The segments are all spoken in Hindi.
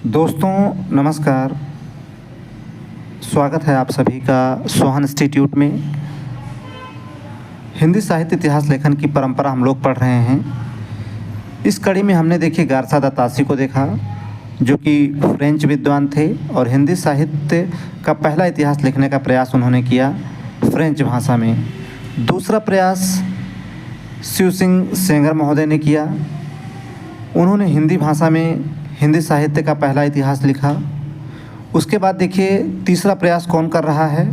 दोस्तों नमस्कार। स्वागत है आप सभी का सोहन इंस्टीट्यूट में। हिंदी साहित्य इतिहास लेखन की परंपरा हम लोग पढ़ रहे हैं। इस कड़ी में हमने देखिए गारसा दा तासी को देखा, जो कि फ्रेंच विद्वान थे और हिंदी साहित्य का पहला इतिहास लिखने का प्रयास उन्होंने किया फ्रेंच भाषा में। दूसरा प्रयास शिव सिंह सेंगर महोदय ने किया। उन्होंने हिंदी भाषा में हिंदी साहित्य का पहला इतिहास लिखा। उसके बाद देखिए तीसरा प्रयास कौन कर रहा है,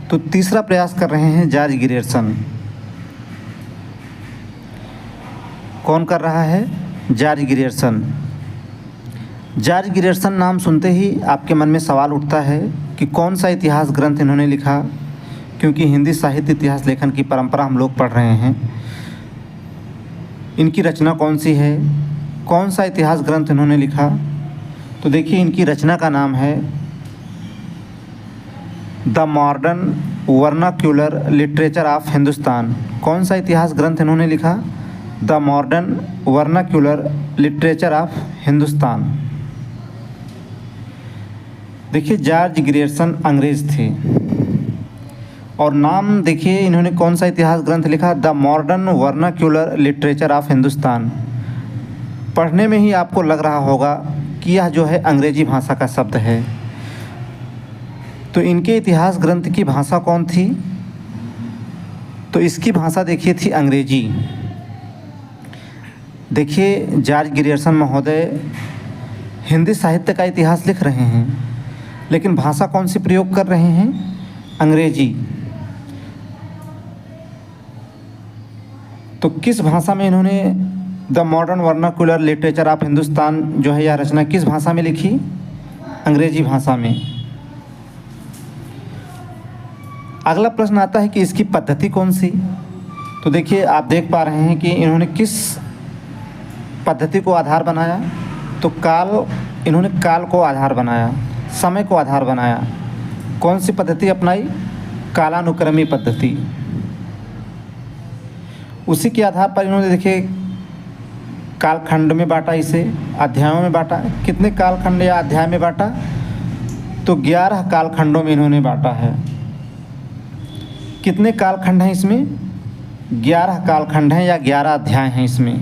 तो तीसरा प्रयास कर रहे हैं जॉर्ज ग्रियर्सन। कौन कर रहा है? George Grierson. जॉर्ज ग्रियर्सन नाम सुनते ही आपके मन में सवाल उठता है कि कौन सा इतिहास ग्रंथ इन्होंने लिखा, क्योंकि हिंदी साहित्य इतिहास लेखन की परंपरा हम लोग पढ़ रहे हैं। इनकी रचना कौन सी है, कौन सा इतिहास ग्रंथ इन्होंने लिखा? तो देखिए इनकी रचना का नाम है the modern vernacular literature of Hindustan. कौन सा इतिहास ग्रंथ इन्होंने लिखा? The modern vernacular literature of Hindustan. देखिए जॉर्ज ग्रियर्सन अंग्रेज थे और नाम देखिए इन्होंने कौन सा इतिहास ग्रंथ लिखा? The modern vernacular literature of Hindustan. पढ़ने में ही आपको लग रहा होगा कि यह जो है अंग्रेजी भाषा का शब्द है। तो इनके इतिहास ग्रंथ की भाषा कौन थी? तो इसकी भाषा देखिए थी अंग्रेजी। देखिए जॉर्ज ग्रियर्सन महोदय हिंदी साहित्य का इतिहास लिख रहे हैं, लेकिन भाषा कौन सी प्रयोग कर रहे हैं? अंग्रेजी। तो किस भाषा में इन्होंने the modern vernacular literature of Hindustan जो है यह रचना किस भाषा में लिखी? अंग्रेजी भाषा में। अगला प्रश्न आता है कि इसकी पद्धति कौन सी? तो देखिए आप देख पा रहे हैं कि इन्होंने किस पद्धति को आधार बनाया। तो इन्होंने काल को आधार बनाया, समय को आधार बनाया। कौन सी पद्धति अपनाई? कालानुक्रमी पद्धति। उसी के आधार पर इन्होंने देखिए कालखंड में बांटा, इसे अध्यायों में बांटा। कितने कालखंड या अध्याय में बांटा? तो 11 कालखंडों में इन्होंने बांटा है। कितने कालखंड हैं इसमें? 11 कालखंड हैं या 11 अध्याय हैं इसमें।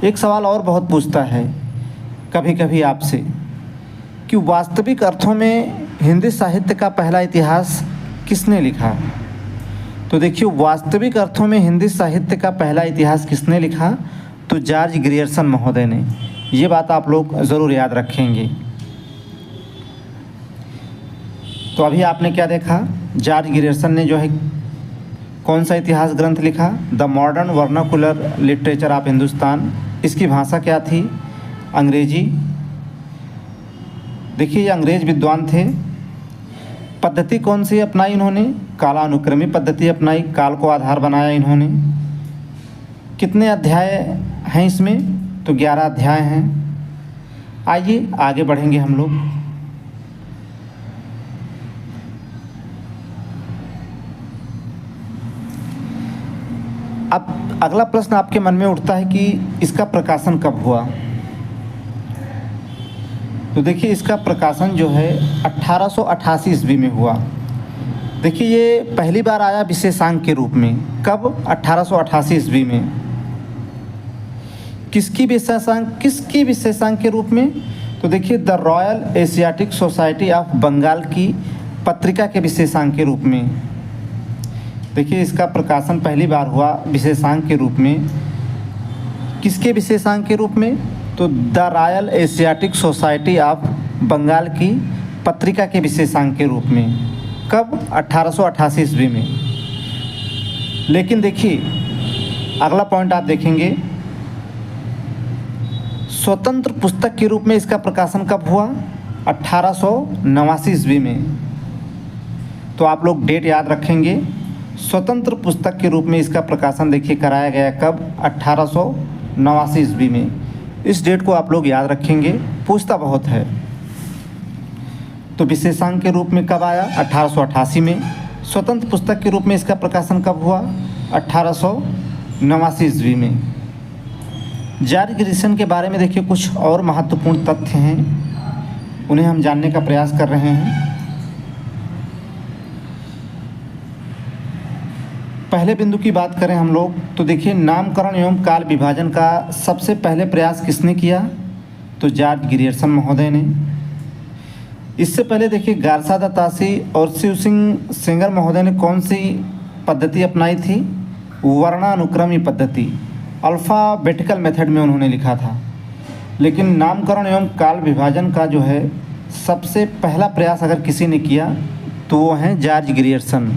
एक सवाल और बहुत पूछता है कभी कभी आपसे कि वास्तविक अर्थों में हिंदी साहित्य का पहला इतिहास किसने लिखा? तो देखिए वास्तविक अर्थों में हिंदी साहित्य का पहला इतिहास किसने लिखा? तो जॉर्ज ग्रियर्सन महोदय ने। ये बात आप लोग ज़रूर याद रखेंगे। तो अभी आपने क्या देखा? जॉर्ज ग्रियर्सन ने जो है कौन सा इतिहास ग्रंथ लिखा? The modern vernacular literature of Hindustan. इसकी भाषा क्या थी? अंग्रेजी। देखिए ये अंग्रेज विद्वान थे। पद्धति कौन सी अपनाई इन्होंने? कालानुक्रमी पद्धति अपनाई, काल को आधार बनाया इन्होंने। कितने अध्याय हैं इसमें? तो 11 अध्याय हैं। आइए आगे बढ़ेंगे हम लोग। अब अगला प्रश्न आपके मन में उठता है कि इसका प्रकाशन कब हुआ? तो देखिए इसका प्रकाशन जो है 1888 ईस्वी में हुआ। देखिए ये पहली बार आया विशेषांक के रूप में। कब? 1888 ईस्वी में। किसकी विशेषांक के रूप में? तो देखिए the Royal Asiatic Society of Bengal की पत्रिका के विशेषांक के रूप में। देखिए इसका प्रकाशन पहली बार हुआ विशेषांक के रूप में। किसके विशेषांक के रूप में? तो the Royal Asiatic Society of Bengal की पत्रिका के विशेषांक के रूप में। कब? 1888 ईस्वी में। लेकिन देखिए अगला पॉइंट आप देखेंगे, स्वतंत्र पुस्तक के रूप में इसका प्रकाशन कब हुआ? 1889 ईस्वी में। तो आप लोग डेट याद रखेंगे। स्वतंत्र पुस्तक के रूप में इसका प्रकाशन देखिए कराया गया कब? 1889 ईस्वी में। इस डेट को आप लोग याद रखेंगे, पूछता बहुत है। तो विशेषांक के रूप में कब आया? 1888 में। स्वतंत्र पुस्तक के रूप में इसका प्रकाशन कब हुआ? 1889 ईस्वी में। जॉर्ज ग्रियर्सन के बारे में देखिए कुछ और महत्वपूर्ण तथ्य हैं, उन्हें हम जानने का प्रयास कर रहे हैं। पहले बिंदु की बात करें हम लोग तो देखिए नामकरण एवं काल विभाजन का सबसे पहले प्रयास किसने किया, तो जॉर्ज ग्रियर्सन महोदय ने। इससे पहले देखिए गारसा द तासी और शिव सिंह सेंगर महोदय ने कौन सी पद्धति अपनाई थी, वर्णानुक्रमी पद्धति, अल्फ़ाबेटिकल मेथड में उन्होंने लिखा था। लेकिन नामकरण एवं काल विभाजन का जो है सबसे पहला प्रयास अगर किसी ने किया तो वो हैं जॉर्ज ग्रियर्सन।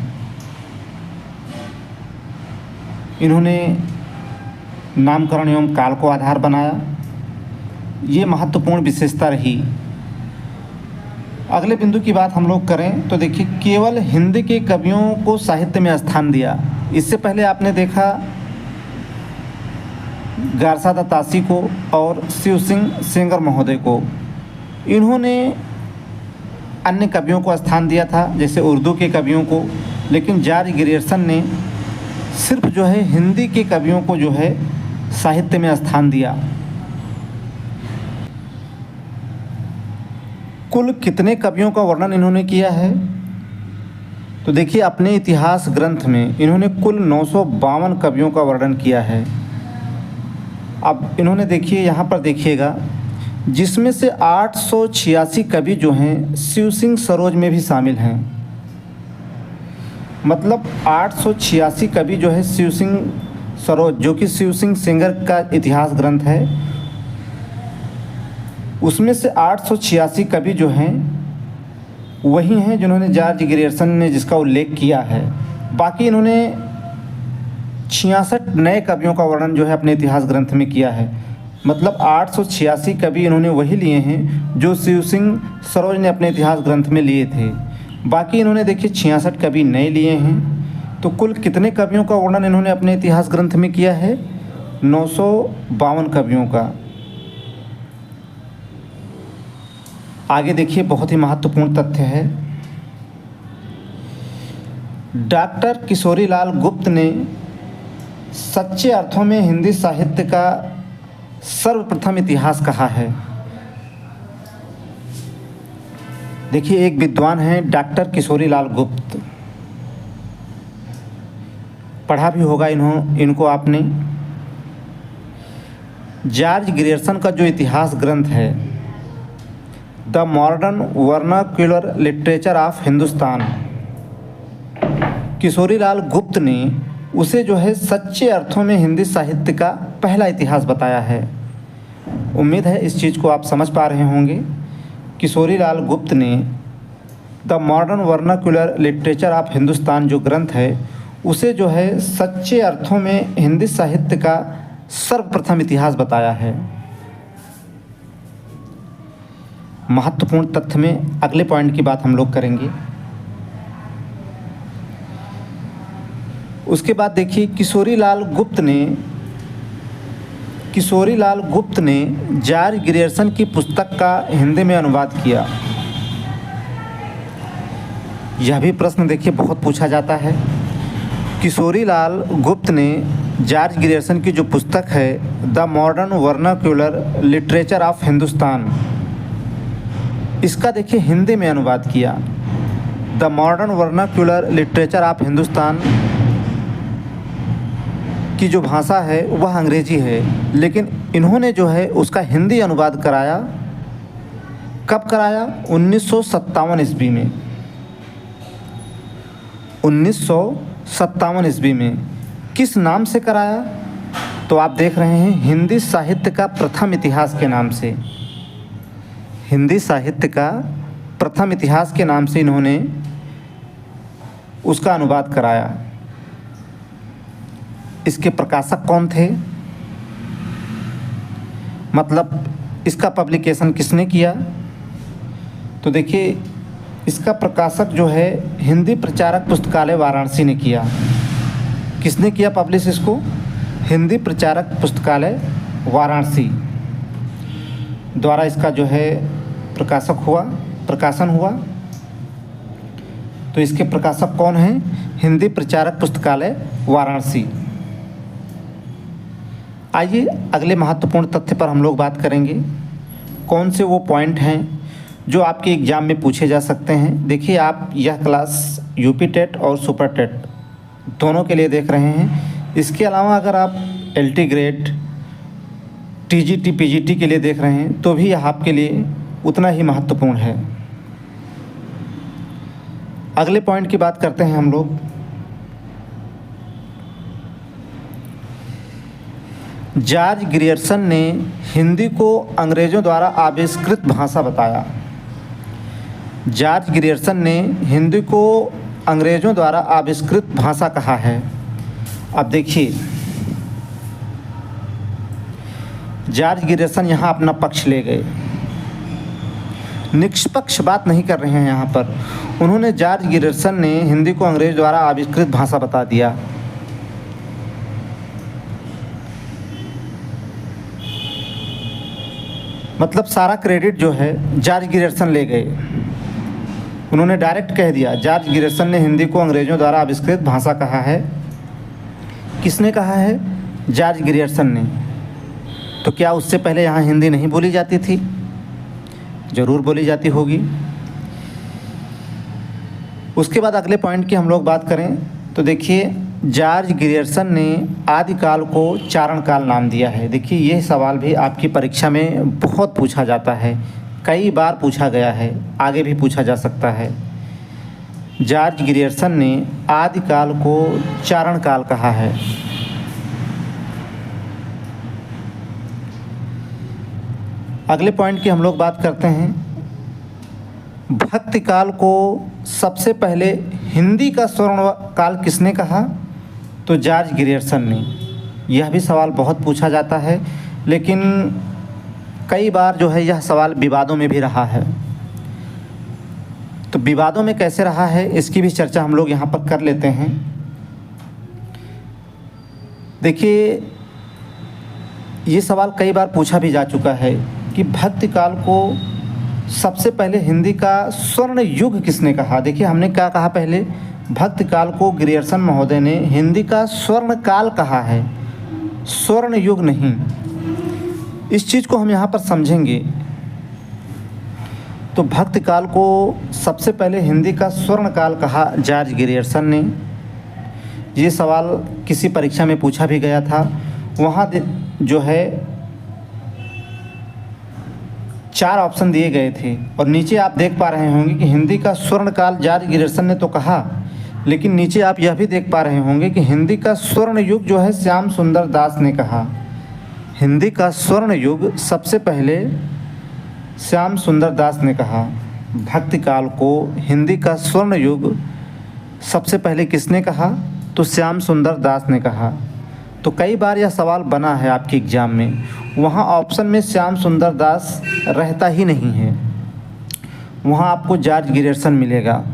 इन्होंने नामकरण एवं काल को आधार बनाया, ये महत्वपूर्ण विशेषता रही। अगले बिंदु की बात हम लोग करें तो देखिए केवल हिंदी के कवियों को साहित्य में स्थान दिया। इससे पहले आपने देखा गारसा द तासी को और शिव सिंह सेंगर महोदय को, इन्होंने अन्य कवियों को स्थान दिया था जैसे उर्दू के कवियों को, लेकिन जॉर्ज ग्रियर्सन ने सिर्फ जो है हिंदी के कवियों को जो है साहित्य में स्थान दिया। कुल कितने कवियों का वर्णन इन्होंने किया है, तो देखिए अपने इतिहास ग्रंथ में इन्होंने कुल 952 कवियों का वर्णन किया है। अब इन्होंने देखिए यहाँ पर देखिएगा, जिसमें से 886 कवि जो हैं शिव सिंह सरोज में भी शामिल हैं। मतलब 886 कवि जो है शिव सिंह सरोज, जो कि शिव सिंह सेंगर का इतिहास ग्रंथ है, उसमें से 886 कवि जो हैं वही हैं जिन्होंने जॉर्ज ग्रियर्सन ने जिसका उल्लेख किया है। बाकी इन्होंने 66 नए कवियों का वर्णन जो है अपने इतिहास ग्रंथ में किया है। मतलब 886 कवि इन्होंने वही लिए हैं जो शिव सिंह सरोज ने अपने इतिहास ग्रंथ में लिए थे। बाकी इन्होंने देखिए 66 कवि नए लिए हैं। तो कुल कितने कवियों का वर्णन इन्होंने अपने इतिहास ग्रंथ में किया है, 952 कवियों का। आगे देखिए बहुत ही महत्वपूर्ण तथ्य है, डॉक्टर किशोरीलाल गुप्त ने सच्चे अर्थों में हिंदी साहित्य का सर्वप्रथम इतिहास कहा है। देखिए एक विद्वान हैं डॉक्टर किशोरीलाल गुप्त, पढ़ा भी होगा इनको आपने। जॉर्ज ग्रियर्सन का जो इतिहास ग्रंथ है the modern vernacular literature of Hindustan, Kishorilal गुप्त ने उसे जो है सच्चे अर्थों में हिंदी साहित्य का पहला इतिहास बताया है। उम्मीद है इस चीज़ को आप समझ पा रहे होंगे। किशोरीलाल गुप्त ने the modern vernacular literature of Hindustan जो ग्रंथ है उसे जो है सच्चे अर्थों में हिंदी साहित्य का सर्वप्रथम इतिहास बताया है। महत्वपूर्ण तथ्य में अगले पॉइंट की बात हम लोग करेंगे। उसके बाद देखिए किशोरीलाल गुप्त ने जॉर्ज ग्रियर्सन की पुस्तक का हिंदी में अनुवाद किया। यह भी प्रश्न देखिए बहुत पूछा जाता है। किशोरीलाल गुप्त ने जॉर्ज ग्रियर्सन की जो पुस्तक है the modern vernacular literature of Hindustan, इसका देखिए हिंदी में अनुवाद किया। The modern vernacular literature of Hindustan की जो भाषा है वह अंग्रेजी है, लेकिन इन्होंने जो है उसका हिंदी अनुवाद कराया। कब कराया, 1957 ईस्वी में। 1957 ईस्वी में किस नाम से कराया, तो आप देख रहे हैं हिंदी साहित्य का प्रथम इतिहास के नाम से। हिंदी साहित्य का प्रथम इतिहास के नाम से इन्होंने उसका अनुवाद कराया। इसके प्रकाशक कौन थे, मतलब इसका पब्लिकेशन किसने किया, तो देखिए इसका प्रकाशक जो है हिंदी प्रचारक पुस्तकालय वाराणसी ने किया। किसने किया पब्लिश इसको, हिंदी प्रचारक पुस्तकालय वाराणसी द्वारा इसका जो है प्रकाशन हुआ। तो इसके प्रकाशक कौन हैं, हिंदी प्रचारक पुस्तकालय वाराणसी। आइए अगले महत्वपूर्ण तथ्य पर हम लोग बात करेंगे। कौन से वो पॉइंट हैं जो आपके एग्ज़ाम में पूछे जा सकते हैं। देखिए, आप यह क्लास यूपी टेट और सुपर टेट दोनों के लिए देख रहे हैं। इसके अलावा अगर आप एलटी ग्रेड, टीजीटी, पीजीटी के लिए देख रहे हैं तो भी यह आपके लिए उतना ही महत्वपूर्ण है। अगले पॉइंट की बात करते हैं हम लोग। जॉर्ज ग्रियर्सन ने हिंदी को अंग्रेज़ों द्वारा आविष्कृत भाषा बताया। जॉर्ज ग्रियर्सन ने हिंदी को अंग्रेज़ों द्वारा आविष्कृत भाषा कहा है। अब देखिए, जॉर्ज ग्रियर्सन यहाँ अपना पक्ष ले गए, निष्पक्ष बात नहीं कर रहे हैं यहाँ पर। उन्होंने जॉर्ज ग्रियर्सन ने हिंदी को अंग्रेज़ द्वारा आविष्कृत भाषा बता दिया। मतलब सारा क्रेडिट जो है जॉर्ज ग्रियर्सन ले गए। उन्होंने डायरेक्ट कह दिया, जॉर्ज ग्रियर्सन ने हिंदी को अंग्रेज़ों द्वारा आविष्कृत भाषा कहा है। किसने कहा है? जॉर्ज ग्रियर्सन ने। तो क्या उससे पहले यहाँ हिंदी नहीं बोली जाती थी? ज़रूर बोली जाती होगी। उसके बाद अगले पॉइंट की हम लोग बात करें तो देखिए, जॉर्ज ग्रियर्सन ने आदिकाल को चारण काल नाम दिया है। देखिए, यह सवाल भी आपकी परीक्षा में बहुत पूछा जाता है, कई बार पूछा गया है, आगे भी पूछा जा सकता है। जॉर्ज ग्रियर्सन ने आदिकाल को चारण काल कहा है। अगले पॉइंट की हम लोग बात करते हैं। भक्ति काल को सबसे पहले हिंदी का स्वर्ण काल किसने कहा? तो जॉर्ज ग्रियर्सन ने। यह भी सवाल बहुत पूछा जाता है, लेकिन कई बार जो है यह सवाल विवादों में भी रहा है। तो विवादों में कैसे रहा है इसकी भी चर्चा हम लोग यहाँ पर कर लेते हैं। देखिए, ये सवाल कई बार पूछा भी जा चुका है कि भक्ति काल को सबसे पहले हिंदी का स्वर्ण युग किसने कहा। देखिए, हमने क्या कहा पहले, भक्ति काल को ग्रियर्सन महोदय ने हिंदी का स्वर्ण काल कहा है, स्वर्ण युग नहीं। इस चीज़ को हम यहाँ पर समझेंगे। तो भक्ति काल को सबसे पहले हिंदी का स्वर्ण काल कहा जॉर्ज ग्रियर्सन ने। ये सवाल किसी परीक्षा में पूछा भी गया था। वहाँ जो है 4 ऑप्शन दिए गए थे और नीचे आप देख पा रहे होंगे कि हिंदी का स्वर्ण काल जॉर्ज ग्रियर्सन ने तो कहा, लेकिन नीचे आप यह भी देख पा रहे होंगे कि हिंदी का स्वर्ण युग जो है श्याम सुंदर दास ने कहा। हिंदी का स्वर्ण युग सबसे पहले श्याम सुंदर दास ने कहा। भक्ति काल को हिंदी का स्वर्ण युग सबसे पहले किसने कहा? तो श्याम सुंदर दास ने कहा। तो कई बार यह सवाल बना है आपके एग्ज़ाम में, वहाँ ऑप्शन में श्याम सुंदर दास रहता ही नहीं है, वहाँ आपको जॉर्ज ग्रियर्सन मिलेगा।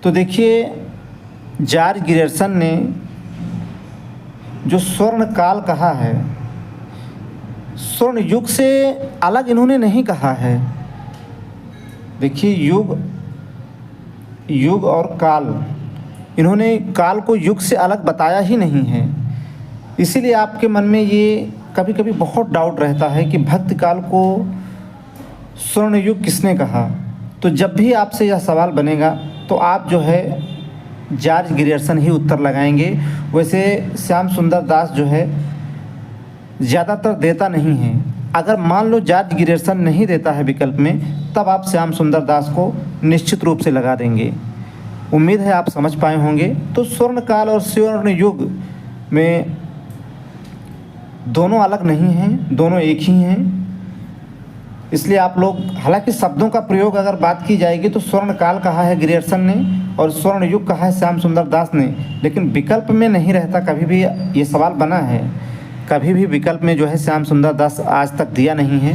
तो देखिए, जॉर्ज ग्रियर्सन ने जो स्वर्ण काल कहा है, स्वर्ण युग से अलग इन्होंने नहीं कहा है। देखिए, युग और काल, इन्होंने काल को युग से अलग बताया ही नहीं है। इसीलिए आपके मन में ये कभी कभी बहुत डाउट रहता है कि भक्ति काल को स्वर्ण युग किसने कहा। तो जब भी आपसे यह सवाल बनेगा तो आप जो है जॉर्ज ग्रियर्सन ही उत्तर लगाएंगे। वैसे श्याम सुंदर दास जो है ज़्यादातर देता नहीं है। अगर मान लो जॉर्ज ग्रियर्सन नहीं देता है विकल्प में, तब आप श्याम सुंदर दास को निश्चित रूप से लगा देंगे। उम्मीद है आप समझ पाए होंगे। तो स्वर्ण काल और स्वर्ण युग में दोनों अलग नहीं हैं, दोनों एक ही हैं। इसलिए आप लोग, हालांकि शब्दों का प्रयोग अगर बात की जाएगी तो स्वर्ण काल कहा है ग्रियर्सन ने और स्वर्ण युग कहा है श्याम सुंदर दास ने, लेकिन विकल्प में नहीं रहता। कभी भी ये सवाल बना है, कभी भी विकल्प में जो है श्याम सुंदर दास आज तक दिया नहीं है,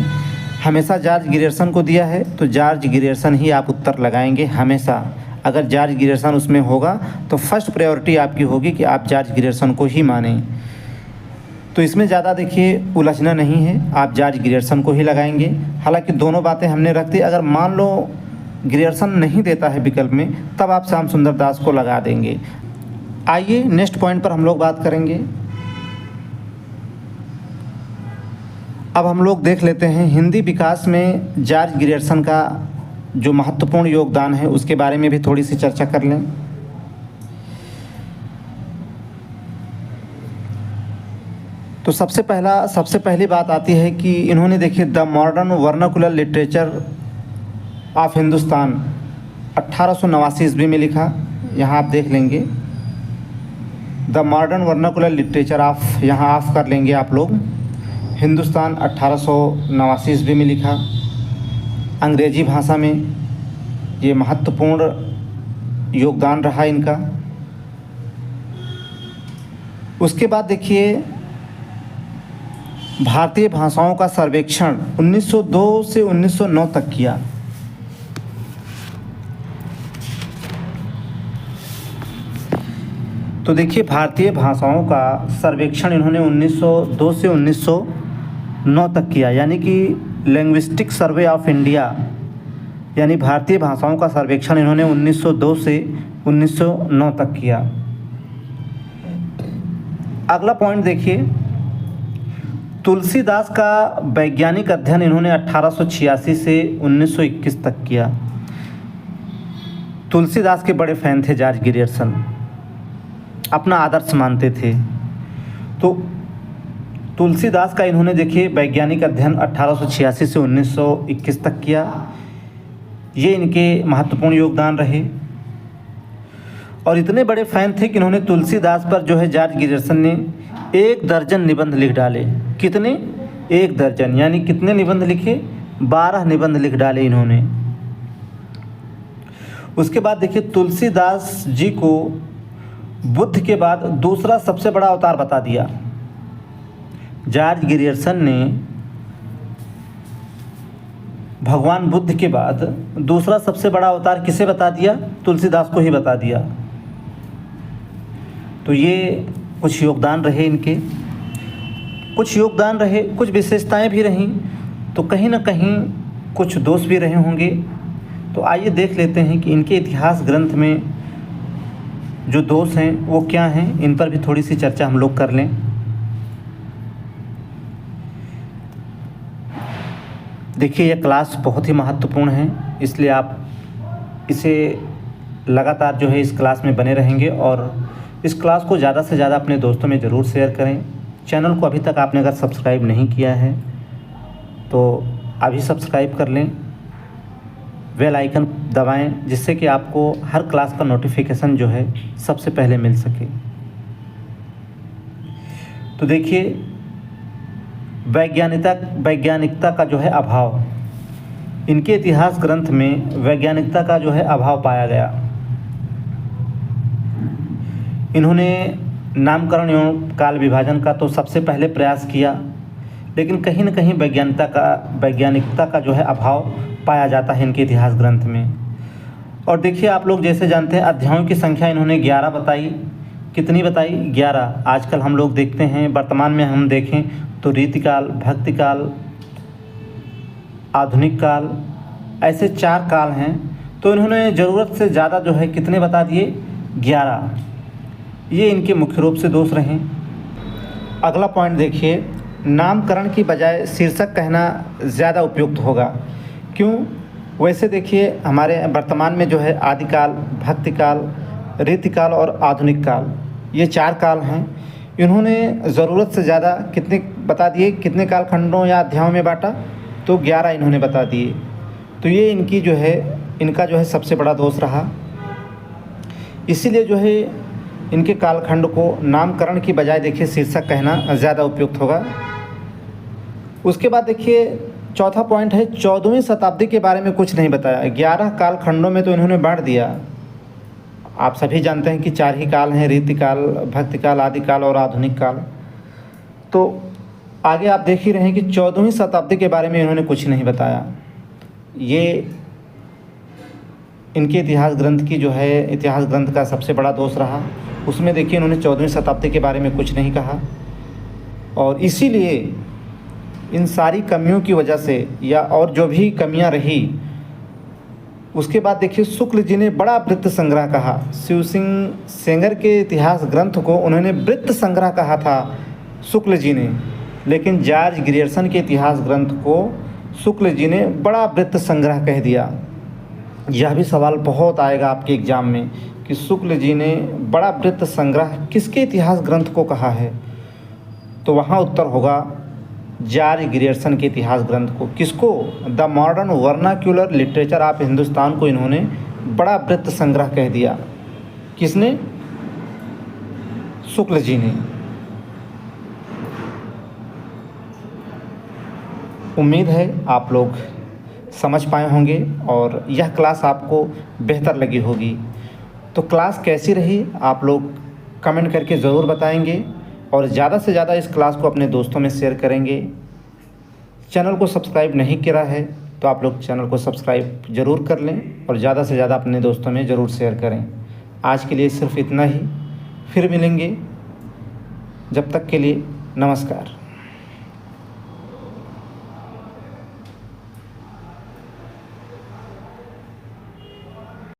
हमेशा जॉर्ज ग्रियर्सन को दिया है। तो जॉर्ज ग्रियर्सन ही आप उत्तर लगाएंगे हमेशा। अगर जॉर्ज ग्रियर्सन उसमें होगा तो फर्स्ट प्रायोरिटी आपकी होगी कि आप जॉर्ज ग्रियर्सन को ही मानें। तो इसमें ज़्यादा देखिए उलझना नहीं है, आप जॉर्ज ग्रियर्सन को ही लगाएंगे। हालांकि दोनों बातें हमने रख दी। अगर मान लो ग्रियर्सन नहीं देता है विकल्प में, तब आप श्याम सुंदर दास को लगा देंगे। आइए नेक्स्ट पॉइंट पर हम लोग बात करेंगे। अब हम लोग देख लेते हैं हिंदी विकास में जॉर्ज ग्रियर्सन का जो महत्वपूर्ण योगदान है उसके बारे में भी थोड़ी सी चर्चा कर लें। तो सबसे पहली बात आती है कि इन्होंने देखिए the modern vernacular literature of Hindustan 1889 ईस्वी में लिखा। यहाँ आप देख लेंगे the modern vernacular literature of, यहाँ ऑफ कर लेंगे आप लोग, हिंदुस्तान 1889 ईस्वी में लिखा। अंग्रेजी भाषा में ये महत्वपूर्ण योगदान रहा इनका। उसके बाद देखिए भारतीय भाषाओं का सर्वेक्षण 1902 से 1909 तक किया। तो देखिए भारतीय भाषाओं का सर्वेक्षण इन्होंने 1902 से 1909 तक किया, यानी कि लिंग्विस्टिक सर्वे ऑफ इंडिया, यानी भारतीय भाषाओं का सर्वेक्षण इन्होंने 1902 से 1909 तक किया। अगला पॉइंट देखिए तुलसीदास का वैज्ञानिक अध्ययन इन्होंने 1886 से 1921 तक किया। तुलसीदास के बड़े फैन थे जॉर्ज ग्रियर्सन, अपना आदर्श मानते थे। तो तुलसीदास का इन्होंने देखिए वैज्ञानिक अध्ययन 1886 से 1921 तक किया। ये इनके महत्वपूर्ण योगदान रहे और इतने बड़े फैन थे कि इन्होंने तुलसीदास पर जो है जॉर्ज ग्रियर्सन ने 1 दर्जन निबंध लिख डाले। कितने? 1 दर्जन, यानी कितने निबंध लिखे? 12 निबंध लिख डाले इन्होंने। उसके बाद देखिए तुलसीदास जी को बुद्ध के बाद दूसरा सबसे बड़ा अवतार बता दिया। जॉर्ज ग्रियर्सन ने भगवान बुद्ध के बाद दूसरा सबसे बड़ा अवतार किसे बता दिया? तुलसीदास को ही बता दिया। तो ये कुछ योगदान रहे इनके, कुछ योगदान रहे, कुछ विशेषताएं भी रहीं, तो कहीं ना कहीं कुछ दोष भी रहे होंगे। तो आइए देख लेते हैं कि इनके इतिहास ग्रंथ में जो दोष हैं वो क्या हैं, इन पर भी थोड़ी सी चर्चा हम लोग कर लें। देखिए ये क्लास बहुत ही महत्वपूर्ण है, इसलिए आप इसे लगातार जो है इस क्लास में बने रहेंगे और इस क्लास को ज़्यादा से ज़्यादा अपने दोस्तों में ज़रूर शेयर करें। चैनल को अभी तक आपने अगर सब्सक्राइब नहीं किया है तो अभी सब्सक्राइब कर लें, बेल आइकन दबाएं, जिससे कि आपको हर क्लास का नोटिफिकेशन जो है सबसे पहले मिल सके। तो देखिए वैज्ञानिकता का जो है अभाव, इनके इतिहास ग्रंथ में वैज्ञानिकता का जो है अभाव पाया गया। इन्होंने नामकरण एवं काल विभाजन का तो सबसे पहले प्रयास किया, लेकिन कहीं न कहीं वैज्ञानिकता का जो है अभाव पाया जाता है इनके इतिहास ग्रंथ में। और देखिए आप लोग जैसे जानते हैं अध्यायों की संख्या इन्होंने 11 बताई। कितनी बताई? 11। आजकल हम लोग देखते हैं, वर्तमान में हम देखें तो रीतिकाल, भक्तिकाल, आधुनिक काल, ऐसे 4 काल हैं। तो इन्होंने ज़रूरत से ज़्यादा जो है कितने बता दिए? 11। ये इनके मुख्य रूप से दोष रहे। अगला पॉइंट देखिए नामकरण की बजाय शीर्षक कहना ज़्यादा उपयुक्त होगा। क्यों? वैसे देखिए हमारे वर्तमान में जो है आदिकाल, भक्तिकाल, रीतिकाल और आधुनिक काल, ये 4 काल हैं। इन्होंने ज़रूरत से ज़्यादा कितने बता दिए? कितने कालखंडों या अध्यायों में बांटा? तो 11 इन्होंने बता दिए। तो ये इनका जो है सबसे बड़ा दोष रहा। इसीलिए जो है इनके कालखंड को नामकरण की बजाय देखिए शीर्षक कहना ज़्यादा उपयुक्त होगा। उसके बाद देखिए चौथा पॉइंट है 14वीं शताब्दी के बारे में कुछ नहीं बताया। 11 कालखंडों में तो इन्होंने बांट दिया। आप सभी जानते हैं कि 4 ही काल हैं, रीतिकाल, भक्तिकाल, आदिकाल और आधुनिक काल। तो आगे आप देख ही रहे हैं कि 14वीं शताब्दी के बारे में इन्होंने कुछ नहीं बताया। ये इनके इतिहास ग्रंथ का सबसे बड़ा दोष रहा। उसमें देखिए इन्होंने 14वीं शताब्दी के बारे में कुछ नहीं कहा और इसीलिए इन सारी कमियों की वजह से या और जो भी कमियां रही, उसके बाद देखिए शुक्ल जी ने बड़ा वृत्त संग्रह कहा। शिव सिंह सेंगर के इतिहास ग्रंथ को उन्होंने वृत्त संग्रह कहा था शुक्ल जी ने। लेकिन जॉर्ज ग्रियर्सन के इतिहास ग्रंथ को शुक्ल जी ने बड़ा वृत्त संग्रह कह दिया। यह भी सवाल बहुत आएगा आपके एग्जाम में कि शुक्ल जी ने बड़ा वृत्त संग्रह किसके इतिहास ग्रंथ को कहा है, तो वहाँ उत्तर होगा जॉर्ज ग्रियर्सन के इतिहास ग्रंथ को। किसको? The modern vernacular literature of Hindustan को इन्होंने बड़ा वृत्त संग्रह कह दिया। किसने? शुक्ल जी ने। उम्मीद है आप लोग समझ पाए होंगे और यह क्लास आपको बेहतर लगी होगी। तो क्लास कैसी रही आप लोग कमेंट करके ज़रूर बताएंगे और ज़्यादा से ज़्यादा इस क्लास को अपने दोस्तों में शेयर करेंगे। चैनल को सब्सक्राइब नहीं किया है तो आप लोग चैनल को सब्सक्राइब ज़रूर कर लें और ज़्यादा से ज़्यादा अपने दोस्तों में ज़रूर शेयर करें। आज के लिए सिर्फ इतना ही, फिर मिलेंगे। जब तक के लिए नमस्कार।